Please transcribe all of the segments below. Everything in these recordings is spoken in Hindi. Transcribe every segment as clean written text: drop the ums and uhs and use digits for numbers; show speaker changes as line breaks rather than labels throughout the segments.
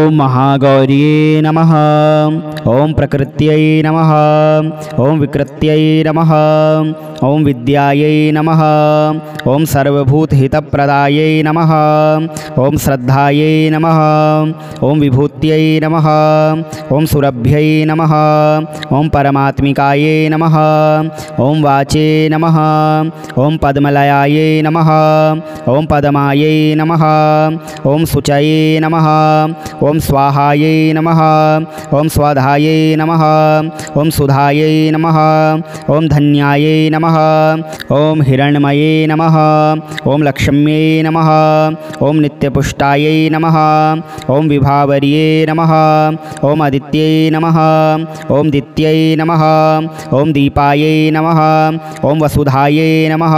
ओम महागौर्ये नमः। ओम प्रकृत्यै नमः। ओम विकृत्यै नमः। ओम विद्यायै नमः। ओम सर्वभूतहितप्रदायै नमः। ओम श्रद्धायै नमः। ओम विभूत्यै नमः। ओम सुरभ्यै नमः। ओम परमात्मिकायै नमः। ओम वाचे नमः। ओम पद्मलयायै नमः। ओम पद्मायै नमः। ओम शुचये नमः। ओम स्वाहायै नमः। ओम स्वाधायै नमः। ओम सुधायै नमः। ओम धन्यायै नमः। ओम हिरण्मये नमः। ओम लक्ष्म्यै नमः। ओम नित्यपुष्टायै नमः। ओम विभावर्ये नमः। ओम आदित्यै नमः। ओम दित्यै नमः। ओम दीपायै नमः। ओम वसुधायै नमः।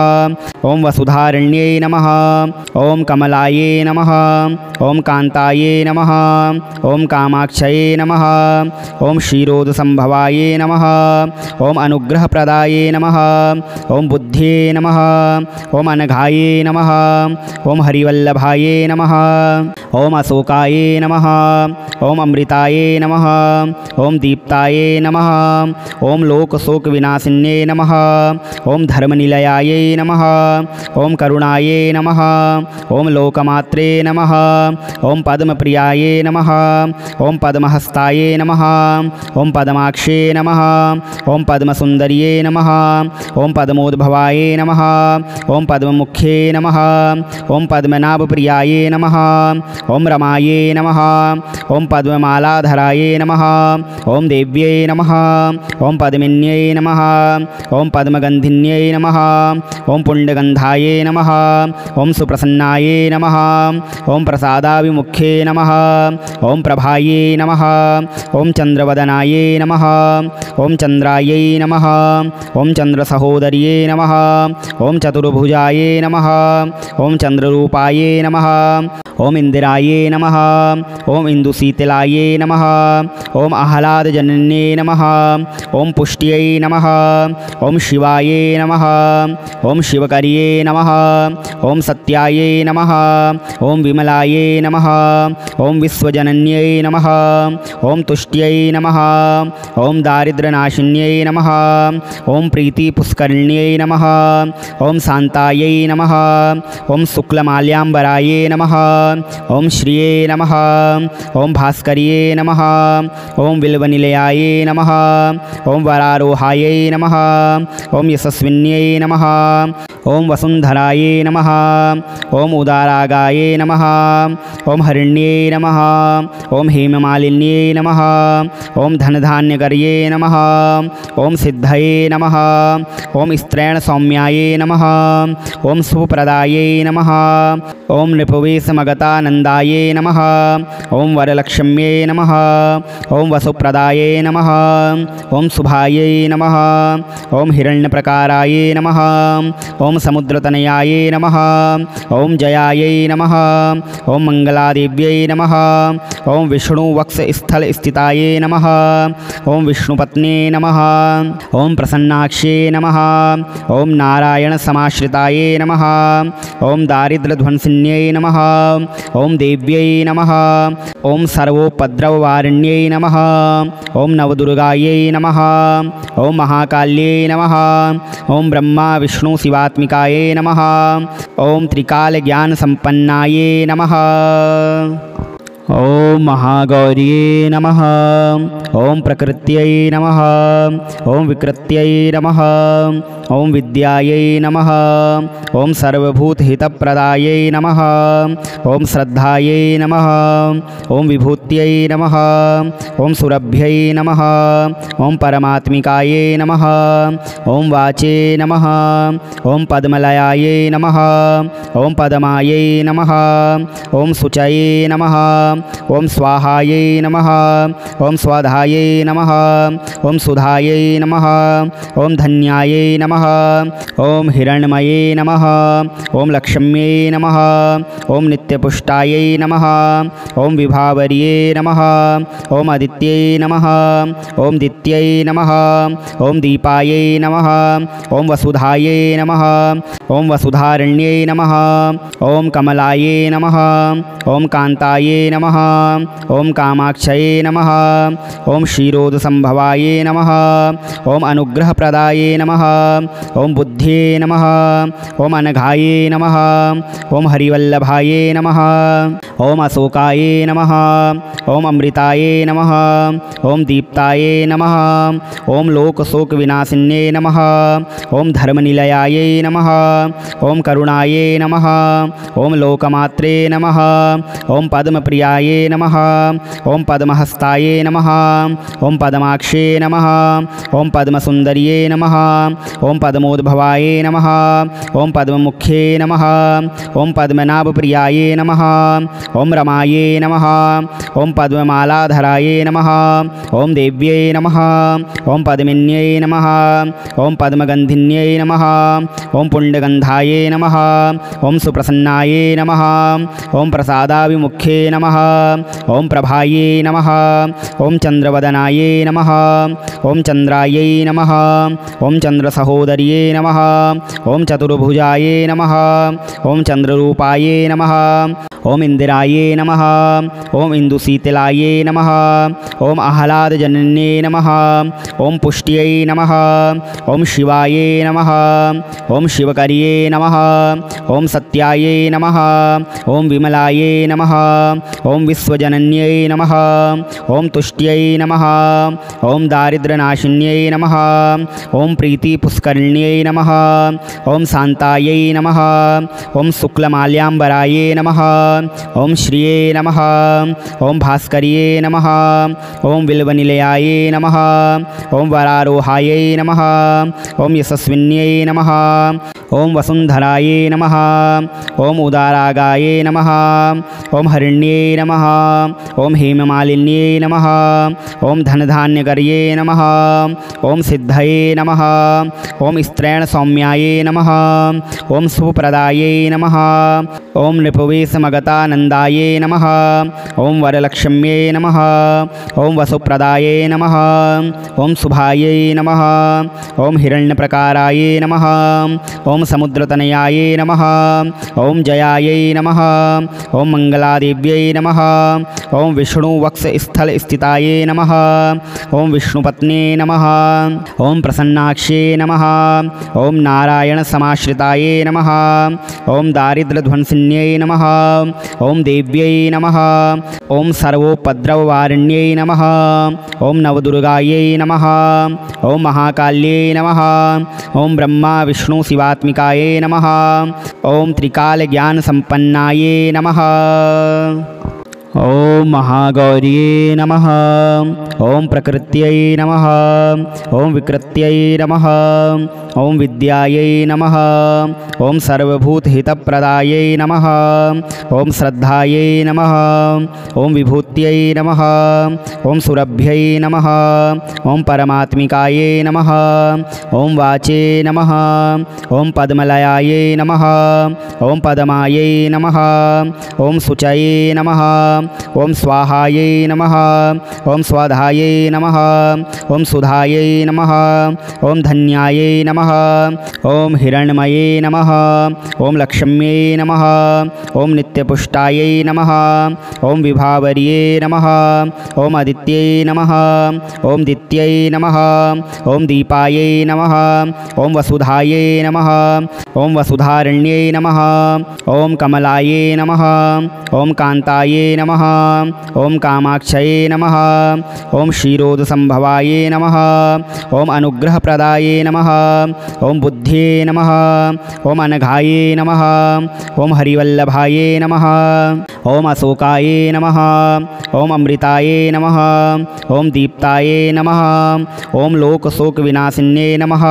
ओम वसुधारण्यै नमः। ओम कमलायै नमः। ओम कांतायै नमः। ओम कामाक्षये नमः। ओम क्षीरोदसंभवायै नमः। ओम अनुग्रहप्रदायै नमः। ओम बुद्धये नमः। ओम अनघायै नमः। ओम हरिवल्लभायै नमः। ओम अशोकायै नमः। ओम अमृतायै नमः। ओम दीप्तायै नमः। ओम लोकशोकविनाशिन्यै नमः। ओम धर्मनिलयायै नमः। ओम करुणायै नमः। ओम लोकमात्रे नमः। ओम पद्मप्रियायै नमः। ओम पद्महस्तायै नमः। ओम पद्माक्षे नमः। ओम पद्मसुंदर्ये नमः। ओम पद्मोद्भवायै नमः। ओम पद्ममुख्ये नमः। ओम पद्मनाभप्रियायै नमः। ओम रमायै नमः। ओम पद्ममालाधरायै नमः। ओम देव्यै नमः। ओम पद्मिन्यै नमः। ओम पद्मगन्धिन्यै नमः। ओम पुण्डगन्धायै नमः। ओम सुप्रसन्नायै नमः। ओम प्रसादाभिमुख्ये नमः। ओम प्रभायै नमः। ओम चंद्रवदनायै नमः। ओम चंद्रायै नमः। ओम चंद्रसहोदर्ये नमः। ओम चतुर्भुजायै नमः। ओम चंद्ररूपायै नमः। ओम इंदिरायै नमः। ओम इंदुशीतलायै नमः। ओम आह्लादजनन्यै नमः। ओम पुष्ट्यै नमः। ओम शिवायै नमः। ओम शिवकर्ये नमः। ओम सत्यायै नमः। ओम विमलायै नमः। ओम विश्वजनन्यै नमः। ओम तुष्ट्यै नमः। ओम दारिद्र्यनाशिन्यै नमः। ओम प्रीतिपुष्करिण्यै नमः। ओम शान्तायै नमः। ओम शुक्लमाल्याम्बरायै नमः। ओम श्रिये नमः। ओम भास्कर्ये नमः। ओम बिल्वनिलयायै नमः। ओम वरारोहायै नमः। ओम यशस्विन्यै नमः। ओम वसुंधरायै नमः। ओम उदारागायै नमः। ओम हरिण्यै नमः। ओम हेममालिन्यै नमः। ओम धनधान्यकर्ये नमः। ओम सिद्धये नमः। ओम स्त्रैण सौम्यायै नमः। ओम शुभप्रदायै नमः। ओम नृपवेशमगतानन्दायै नमः। ओम वरलक्ष्म्यै नमः। ओम वसुप्रदायै नमः। ओम शुभायै नमः। ओम हिरण्यप्रकारायै नमः। ओम समुद्रतनयायै नमः। ओम जयायै नमः। ओम मंगलादेव्यै नमः। ओम विष्णुवक्षस्थलस्थितायै नमः। ओम विष्णुपत्न्यै नमः। ओम प्रसन्नाक्षे नमः। ओम नारायणसमाश्रितायै नमः। ओम दारिद्र्यध्वंसिन्यै नमः। ओम देव्यै नमः। ओम सर्वोपद्रववारिण्यै नमः। ओम नवदुर्गायै नमः। ओम महाकाल्यै नमः। ओम ब्रह्मा विष्णु शिवात्मिकायै नमः। ओम त्रिकालज्ञानसम्पन्नायै नमः। ओम महागौर्ये नमः। ओम प्रकृत्यै नमः। ओम विकृत्यै नमः। ओम विद्यायै नमः। ओम सर्वभूतहितप्रदायै नमः। ओम श्रद्धायै नमः। ओम विभूत्यै नमः। ओम सुरभ्यै नमः। ओम परमात्मिकायै नमः। ओम वाचे नमः। ओम पद्मलयायै नमः। ओम पद्मायै नमः। ओम शुचये नमः। ओम स्वाहायै नमः। ओम स्वाधायै नमः। ओम सुधायै नमः। ओम धन्यायै नमः। ओम हिरण्मये नमः। ओम लक्ष्म्यै नमः। ओम नित्यपुष्टायै नमः। ओम विभावर्ये नमः। ओम आदित्यै नमः। ओम दित्यै नमः। ओम दीपायै नमः। ओम वसुधायै नमः। ओम वसुधारण्यै नमः। ओम कमलायै नमः। ओम कांतायै नमः। ओम कामाक्षये नमः। ओम क्षीरोदसंभवाये नमः। ओम अनुग्रहप्रदाये नमः। ओम बुद्धये नमः। ओम अनघाये नमः। ओम हरिवल्लभाये नमः। ओम अशोकाये नमः। ओम अमृताये नमः। ओम दीप्ताये नमः। ओम लोकशोक विनाशिन्ये नमः। ओम धर्मनिलयाये नमः। ओम करुणाये नमः। ओम लोकमात्रे नमः। ओम पद्मप्रियाये नमः। ओम पद्महस्ताये नमः। ओम पद्माक्षे नमः। ओम पद्मसुंदर्ये नमः। ओम पद्मोद्भवाये नमः। ओम पद्ममुख्ये नमः। ओम पद्मनाभप्रियाये नमः। ओम रमाये नमः। ओम पद्ममालाधराये नमः। ओम देव्यै नमः। ओम पद्मिन्यै नमः। ओम पद्मगन्धिन्यै नमः। ओम पुण्डगन्धाये नमः। ओम सुप्रसन्नाये नमः। ओम प्रसादाभिमुख्ये नमः। ओम प्रभाये नमः। ओम चन्द्रवदनाये नमः। ओम चन्द्रायै नमः। ओम चन्द्रसहोदर्ये नमः। ओम चतुर्भुजाये नमः। ओम चन्द्ररूपाये नमः। ओम इंदिराये नमः। ओम इंदुशीतलाये नमः। ओम आह्लादजनन्ये नमः। ओम पुष्ट्यै नमः। ओम शिवाये नमः। ओम शिवकर्ये नमः। ओम सत्याये नमः। ओम विमलाये नमः। ओम विश्वजनन्यै नमः। ओम तुष्ट्यै नमः। ओम दारिद्र्यनाशिन्यै नमः। ओम प्रीतिपुष्करिण्यै नमः। ओम शान्तायै नमः। ओम शुक्लमाल्याम्बराये नमः। ओम श्रिये नमः। ओम भास्कर्ये नमः। ओम बिल्वनिलयाये नमः। ओम वरारोहायै नमः। ओम यशस्विन्यै नमः। ओम वसुन्धराये नमः। ओम उदारागाये नमः। ओम हरिण्ये नमः। ओम हेममालिन्ये नमः। ओम धनधान्यकर्ये नमः। ओम सिद्धये नमः। ओम स्त्रैण सौम्याये नमः। ओम शुभप्रदाये नमः। ओम नृपवेशमगतानन्दाये नमः। ओम वरलक्ष्म्ये नमः। ओम वसुप्रदाये नमः। ओम शुभायै नमः। ओम हिरण्यप्रकाराये नमः। ओम समुद्रतनयाये नमः। ओम जयायै नमः। ओम मंगलादेव्यै नमः। ओम विष्णुवक्षस्थलस्थिताये नमः। ओम विष्णुपत्न्ये नमः। ओम प्रसन्नाक्षे नमः। ओम नारायणसमाश्रिताये नमः। ओम दारिद्र्यध्वंसिन्यै नमः। ओम देव्यै नमः। ओम सर्वोपद्रववारिण्यै नमः। ओम नवदुर्गायै नमः। ओम महाकाल्यै नमः। ओम ब्रह्मा विष्णु शिवात्मिकायै नमः। ओम त्रिकालज्ञानसम्पन्नायै नमः। ओम महागौर्ये नमः। ओम प्रकृत्यै नमः। ओम विकृत्यै नमः। ओम विद्यायै नमः। ओम सर्वभूतहितप्रदायै नमः। ओम श्रद्धायै नमः। ओम विभूत्यै नमः। ओम सुरभ्यै नमः। ओम परमात्मिकायै नमः। ओम वाचे नमः। ओम पद्मलयायै नमः। ओम पद्मायै नमः। ओम शुचये नमः। ओम स्वाहायै नमः। ओम स्वाधायै नमः। ओम सुधायै नमः। ओम धन्यायै नमः। ओम हिरण्मये नमः। ओम लक्ष्म्यै नमः। ओम नित्यपुष्टायै नमः। ओम विभावर्ये नमः। ओम आदित्यै नमः। ओम दित्यै नमः। ओम दीपायै नमः। ओम वसुधायै नमः। ओम वसुधारण्यै नमः। ओम कमलायै नमः। ओम कान्तायै नमः। ओम कामाक्षये नमः। ओम क्षीरोदसंभवाये नमः। ओम अनुग्रहप्रदाये नमः। ओम बुद्धये नमः। ओम अनघाये नमः। ओम हरिवल्लभाये नमः। ओम अशोकाये नमः। ओम अमृताये नमः। ओम दीप्ताये नमः। ओम लोकशोक विनाशिन्ये नमः।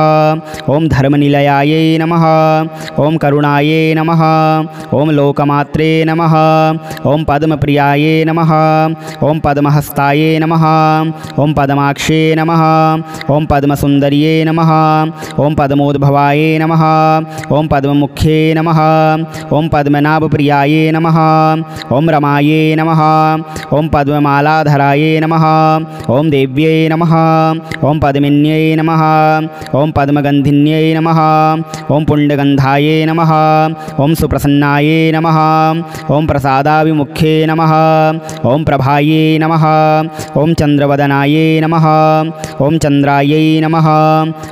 ओम धर्मनिलयाये नमः। ओम करुणाये नमः। ओम लोकमात्रे नमः। ओम पद्मप्रियाये नमः। ओम पद्महस्ताये नमः। ओम पद्माक्षे नमः। ओम पद्मसुंदर्ये नमः। ओम ओम पद्मोद्भवाय नमः। ओम पद्ममुख्ये नमः। ओम पद्मनाभप्रियाय नमः। ओम रमाये नमः। ओम पद्ममालाधराय नमः। ओम देव्यै नमः। ओम पद्मिन्यै नमः। ओम पद्मगन्धिन्यै नमः। ओम पुण्डगन्धाय नमः। ओम सुप्रसन्नाय नमः। ओम प्रसादाभिमुख्ये नमः। ओम प्रभायै नमः। ओम चंद्रवदनाय नमः। ओम चंद्रायै नमः।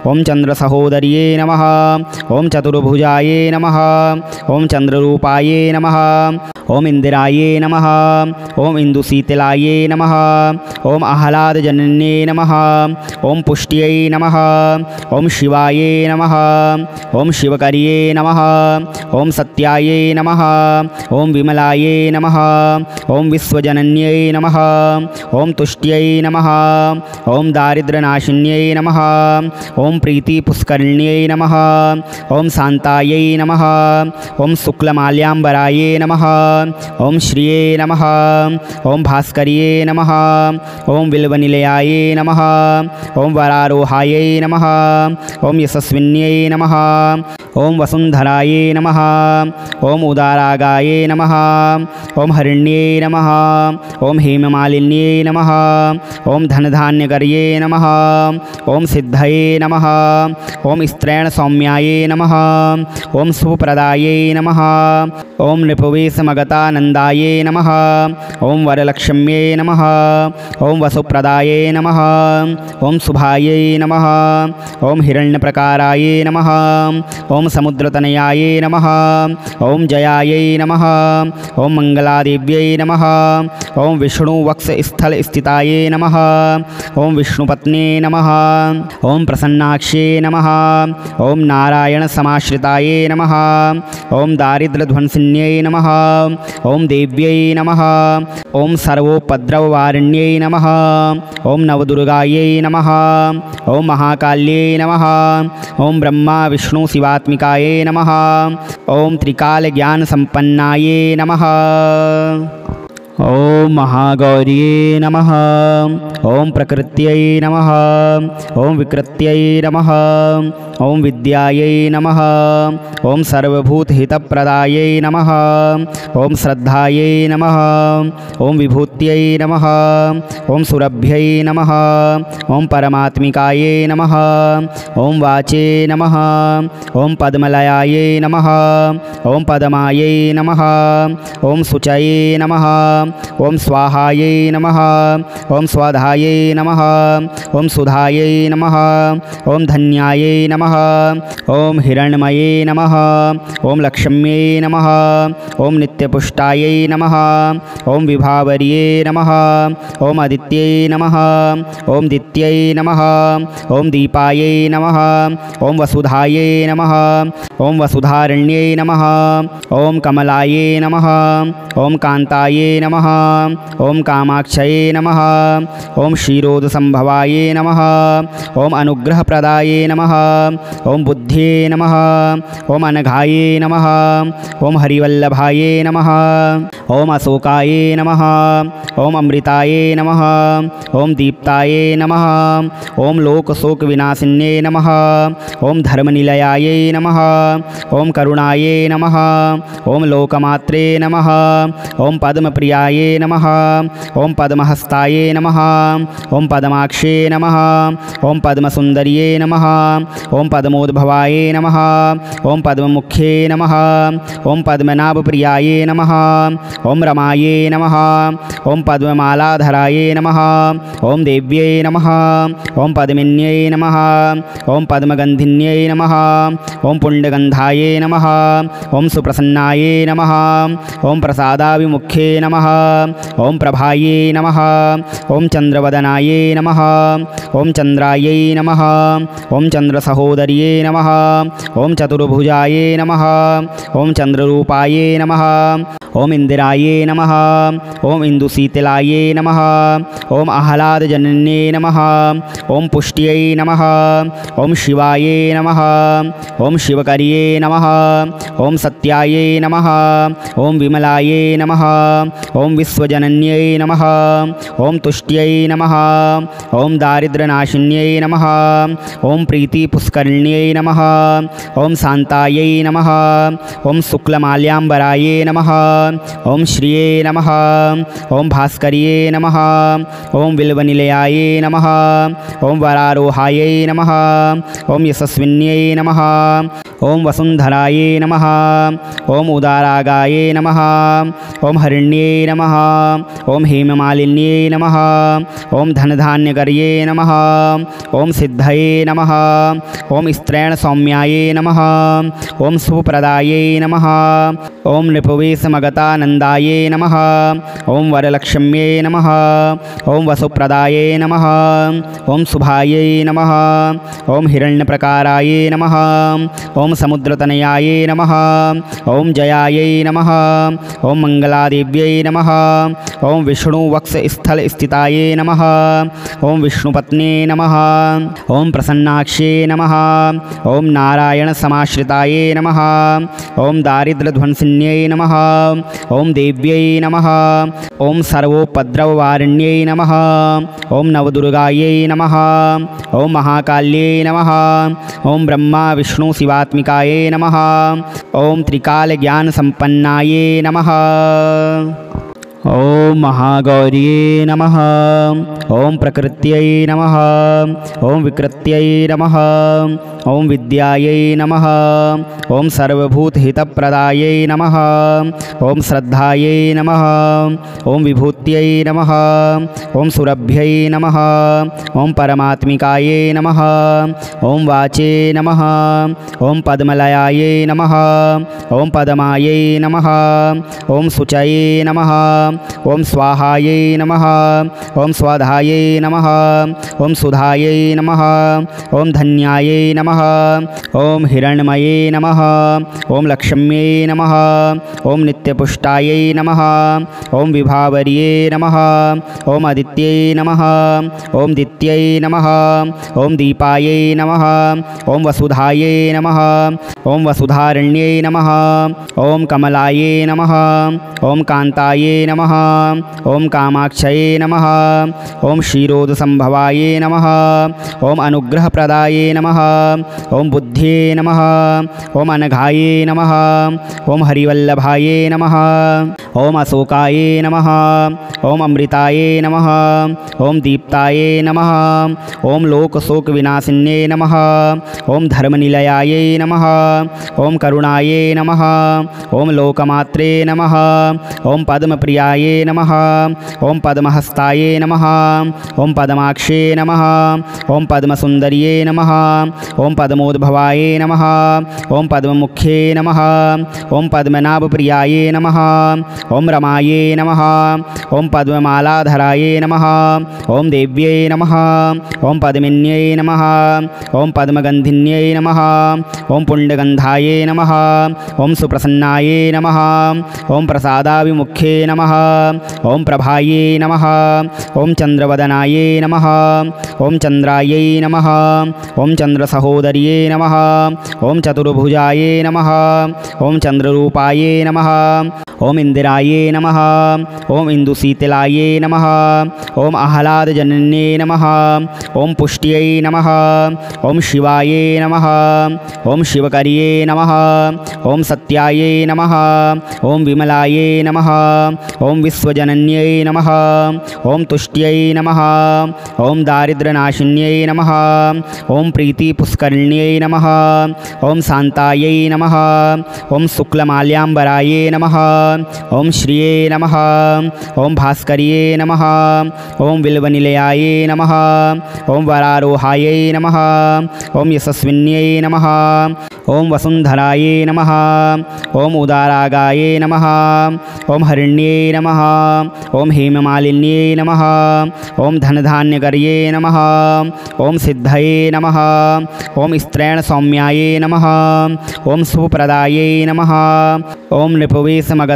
ओम चंद्रसहोदर्ये नमः। ओम चतुर्भुजाय नमः। ओम चंद्ररूपाय नमः। ओम इंदिराय नमः। ओम इंदुशीतलाय नमः। ओम आह्लादजनन्ये नमः। ओम पुष्ट्यै नमः। ओम शिवाय नमः। ओम शिवकर्ये नमः। ओम सत्याय नमः। ओम विमलाय नमः। ओम विश्वजनन्यै नमः। ओम तुष्ट्यै नमः। ओम दारिद्र्यनाशिन्यै नमः। ओम प्रीतिपुष्करिण्यै नमः। ओम शान्तायै नमः। ओम शुक्लमाल्याम्बराय नमः। ओम श्रिये नमः। ओम भास्कर्ये नमः। ओम बिल्वनिलयाय नमः। ओम वरारोहाय नमः। ओम यशस्विन्यै नमः। ओम वसुन्धराय नमः। ओम उदारागाय नमः। ओम हरिण्ये नमः। ओम हेममालिन्ये नमः। ओम धनधान्यकर्ये नमः। ओम सिद्धये नमः। ओम स्त्रैण सौम्याय नमः। ओम शुभप्रदाय नमः। ओम नृपवेशमगतानन्दाय नमः। ओम वरलक्ष्म्ये नमः। ओम वसुप्रदाय नमः। ओम शुभायै नमः। ओम हिरण्यप्रकाराय नमः। ओम समुद्रतनयाय नमः। ओम जयायै नमः। ओम मंगलादेव्यै नमः। ओम विष्णुवक्षस्थलस्थिताय नमः। ओम विष्णुपत्न्ये नमः। ओम प्रसन्नाक्षे नमः। ओम नारायणसमाश्रिताय नमः। ओम दारिद्र्यध्वंसिन्यै नमः। ओम देव्यै नमः। ओम सर्वोपद्रववारिण्यै नमः। ओम नवदुर्गायै नमः। ओम महाकाल्यै नमः। ओम ब्रह्मा विष्णु शिवात्मिकाय नमः। ओम त्रिकालज्ञानसम्पन्नाय नमः। ओम महागौर्ये नमः। ओम प्रकृत्यै नमः। ओम विकृत्यै नमः। ओम विद्यायै नमः। ओम सर्वभूतहितप्रदायै नमः। ओम श्रद्धायै नमः। ओम विभूत्यै नमः। ओम सुरभ्यै नमः। ओम परमात्मिकाय नमः। ओम वाचे नमः। ओम पद्मलयायै नमः। ओम पद्मायै नमः। ओम शुचये नमः। ओम स्वाहायै नमः। ओम स्वाधायै नमः। ओम सुधायै नमः। ओम धन्यायै नमः। ओम हिरण्मये नमः। ओम लक्ष्म्यै नमः। ओम नित्यपुष्टायै नमः। ओम विभावर्ये नमः। ओम आदित्यै नमः। ओम दित्यै नमः। ओम दीपायै नमः। ओम वसुधायै नमः। ओम वसुधारण्यै नमः। ओम कमलायै नमः। ओम कान्तायै नमः। ओम कामाक्षये नमः। ओम क्षीरोदसंभवाय नमः। ओम अनुग्रहप्रदाय नमः। ओम बुद्धये नमः। ओम अनघाय नमः। ओम हरिवल्लभाय नमः। ओम अशोकाय नमः। ओम अमृताय नमः। ओम दीप्ताय नमः। ओम लोकशोकविनाशिन्ये नमः। ओम धर्मनिलयाय नमः। ओम करुणाय नमः। ओम लोकमात्रे नमः। ओम पद्मप्रियाय नमः। ओम पद्महस्ताय नमः। ओम पद्माक्षे नमः। ओम पद्मसुन्दर्ये नमः। ओम पद्मोद्भवाय नमः। ओम पद्ममुख्ये नमः। ओम पद्मनाभप्रियाय नमः। ओम रमाये नमः। ओम पद्ममालाधराय नमः। ओम देव्यै नमः। ओम पद्मिन्यै नमः। ओम पद्मगन्धिन्यै नमः। ओम पुण्डगन्धाय नमः। ओम सुप्रसन्नाय नमः। ओम प्रसादाभिमुख्ये नमः। ओम प्रभायै नमः। ओम चंद्रवदनाय नमः। ओम चंद्रायै नमः। ओम चंद्रसहोदर्ये नमः। ओम चतुर्भुजाय नमः। ओम चंद्ररूपाय नमः। ओम इंदिराये नमः। ओम इंदुशीतलाये नमः। ओम आह्लादजनन्ये नमः। ओम पुष्ट्यै नमः। ओम शिवाये नमः। ओम शिवकर्ये नमः। ओम सत्याये नमः। ओम विमलाये नमः। ओम विश्वजनन्यै नमः। ओम तुष्ट्यै नमः। ओम दारिद्र्यनाशिन्यै नमः। ओम प्रीतिपुष्करिण्यै नमः। ओम शान्तायै नमः। ओम शुक्लमाल्याम्बराये नमः। ओम श्रिये नमः। ओम भास्कर्ये नमः। ओम बिल्वनिलयाये नमः। ओम वरारोहायै नमः। ओम यशस्विन्यै नमः। ओम वसुन्धराये नमः। ओम उदारागाये नमः। ओम हरिण्ये नमः। ओम हेममालिन्ये नमः। ओम धनधान्यकर्ये नमः। ओम सिद्धये नमः। ओम स्त्रैण सौम्याये नमः। ओम शुभप्रदाये नमः। ओम नृपवेशमगतानन्दाये नमः। ओम वरलक्ष्म्ये नमः। ओम वसुप्रदाये नमः। ओम शुभायै नमः। ओम हिरण्यप्रकाराये नमः। ओम समुद्रतनयाये नमः। ओम जयायै नमः। ओम मंगलादेव्यै नमः। ओम विष्णुवक्षस्थलस्थिताये नमः। ओम विष्णुपत्न्ये नमः। ओम प्रसन्नाक्ष्ये नमः। ओम नारायणसमाश्रिताये नमः। ओम दारिद्र्यध्वंसिन्यै नमः। ओम देव्यै नमः। ओम सर्वोपद्रववारिण्यै नमः। ओम नवदुर्गायै नमः। ओम महाकाल्यै नमः। ओम ब्रह्मा विष्णु शिवात्मिकायै नमः। ओम त्रिकालज्ञानसम्पन्नायै नमः। ओम महागौर्ये नमः। ओम प्रकृत्यै नमः। ओम विकृत्यै नमः। ओम विद्यायै नमः। ओम सर्वभूतहितप्रदायै नमः। ओम श्रद्धायै नमः। ओम विभूत्यै नमः। ओम सुरभ्यै नमः। ओम परमात्मिकायै नमः। ओम वाचे नमः। ओम पद्मलयायै नमः। ओम पद्मायै नमः। ओम शुचये नमः। ओम स्वाहायै नमः। ओम स्वाधायै नमः। ओम सुधायै नमः। ओम धन्यायै नमः। ओम हिरण्मये नमः। ओम लक्ष्म्यै नमः। ओम नित्यपुष्टायै नमः। ओम विभावर्ये नमः। ओम आदित्यै नमः। ओम दित्यै नमः। ओम दीपायै नमः। ओम वसुधायै नमः। ओम वसुधारण्यै नमः। ओम कमलायै नमः। ओम कान्तायै नमः। ओम कामाक्षये नमः। ओम क्षीरोदसंभवाये नमः। ओम अनुग्रहप्रदाये नमः। ओम बुद्धये नमः। ओम अनघाये नमः। ओम हरिवल्लभाये नमः। ओम अशोकाये नमः। ओम अमृताये नमः। ओम दीप्ताये नमः। ओम लोकशोकविनाशिन्ये नमः। ओम धर्मनिलयाये नमः। ओम करुणाये नमः। ओम लोकमात्रे नमः। ओम पद्मप्रियाये नमः। ओम पद्महस्ताये नमः। ओम पद्माक्षे नमः। ओम पद्मसुंदर्ये नमः। ओम पद्मोद्भवाये नमः। ओम पद्ममुख्ये नमः। ओम पद्मनाभप्रियाये नमः। ओम रमाये नमः। ओम पद्ममालाधराये नमः। ओम देव्यै नमः। ओम पद्मिन्यै नमः। ओम पद्मगन्धिन्यै नमः। ओम पुण्डगन्धाये नमः। ओम सुप्रसन्नाये नमः। ओम प्रसादाभिमुख्ये नमः। ओम प्रभाये नमः। ओम चंद्रवदनाये नमः। ओम चंद्रायै नमः। ओम चंद्रसहोदर्ये नमः। ओम चतुर्भुजाये नमः। ओम चंद्ररूपाये नमः। ओम इंदिराये नमः। ओम इंदुशीतलाये नमः। ओम आह्लादजनन्ये नमः। ओम पुष्ट्यै नमः। ओम शिवाये नमः। ओम शिवकर्ये नमः। ओम सत्याये नमः। ओम विमलाये नमः। ओम विश्वजनन्यै नमः। ओम तुष्ट्यै नमः। ओम दारिद्र्यनाशिन्यै नमः। ओम प्रीतिपुष्करिण्यै नमः। ओम शान्तायै नमः। ओम शुक्लमाल्याम्बराये नमः। ओम श्रिये नमः। ओम भास्कर्ये नमः। ओम बिल्वनिलयाये नमः। ओम वरारोहायै नमः। ओम यशस्विन्यै नमः। ओम वसुन्धराये नमः। ओम उदारागाये नमः। ओम हरिण्ये नमः। ओम हेममालिन्ये नमः। ओम धनधान्यकर्ये नमः। ओम सिद्धये नमः। ओम स्त्रैण सौम्याये नमः। ओम शुभप्रदाये नमः। ओम नृपवेशमगतानन्दाये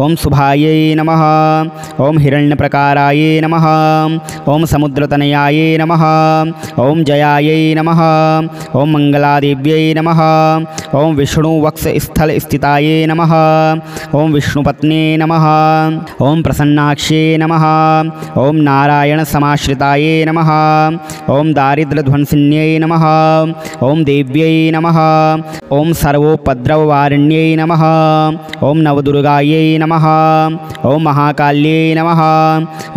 ओम शुभायै नमः। ओम हिरण्यप्रकारायै नमः। ओम समुद्रतनयायै नमः। ओम जयायै नमः। ओम मंगलादेव्यै नमः। ओम विष्णुवक्षस्थलस्थितायै नमः। ओम विष्णुपत्न्यै नमः। ओम प्रसन्नाक्ष्यै नमः। ओम नारायणसमाश्रितायै नमः। ओम दारिद्र्यध्वंसिन्यै नमः। ओम देव्यै नमः। ओम सर्वोपद्रववारिण्यै नमः। ओम नवदुर्गायै नमः। ओम महाकाल्यै नमः।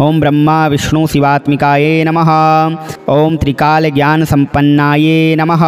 ओम ब्रह्मा विष्णु शिवात्मिकायै नमः। ओम त्रिकालज्ञानसम्पन्नायै नमः।